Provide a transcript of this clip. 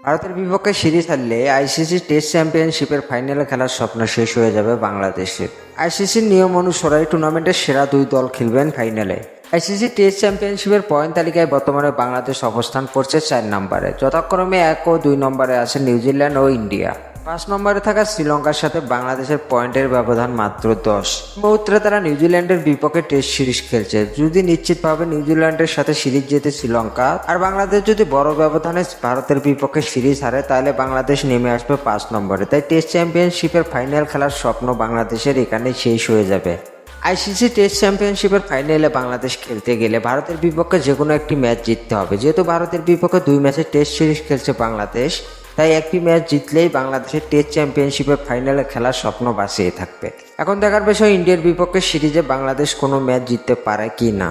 ভারতের বিপক্ষে সিরিজ হারলে আইসিসি টেস্ট চ্যাম্পিয়নশিপের ফাইনালে খেলার স্বপ্ন শেষ হয়ে যাবে বাংলাদেশের। আইসিসির নিয়ম অনুসারে টুর্নামেন্টের সেরা 2 দল খেলবেন ফাইনালে। আইসিসি টেস্ট চ্যাম্পিয়নশিপের পয়েন্ট তালিকায় বর্তমানে বাংলাদেশ অবস্থান করছে 4 নম্বরে, যথাক্রমে 1 ও 2 নম্বরে আছে নিউজিল্যান্ড ও ইন্ডিয়া। 5 নম্বরে থাকা শ্রীলঙ্কার সাথে বাংলাদেশের পয়েন্টের ব্যবধান মাত্র 10। মুহূর্তে তারা নিউজিল্যান্ডের বিপক্ষে টেস্ট সিরিজ খেলছে। যদি নিশ্চিতভাবে নিউজিল্যান্ডের সাথে সিরিজ জেতে শ্রীলঙ্কা আর বাংলাদেশ যদি বড় ব্যবধানে ভারতের বিপক্ষে সিরিজ হারে, তাহলে বাংলাদেশ নেমে আসবে 5 নম্বরে। তাই টেস্ট চ্যাম্পিয়নশিপের ফাইনাল খেলার স্বপ্ন বাংলাদেশের এখানেই শেষ হয়ে যাবে। আইসিসি টেস্ট চ্যাম্পিয়নশিপের ফাইনালে বাংলাদেশ খেলতে গেলে ভারতের বিপক্ষে যে কোনো একটি ম্যাচ জিততে হবে। যেহেতু ভারতের বিপক্ষে 2 ম্যাচের টেস্ট সিরিজ খেলছে বাংলাদেশ, তাই একটি ম্যাচ জিতলেই বাংলাদেশের টেস্ট চ্যাম্পিয়নশিপের ফাইনালে খেলার স্বপ্ন বাঁচিয়ে থাকবে। এখন দেখার বিষয় ইন্ডিয়ার বিপক্ষে সিরিজে বাংলাদেশ কোনো ম্যাচ জিততে পারে কি না।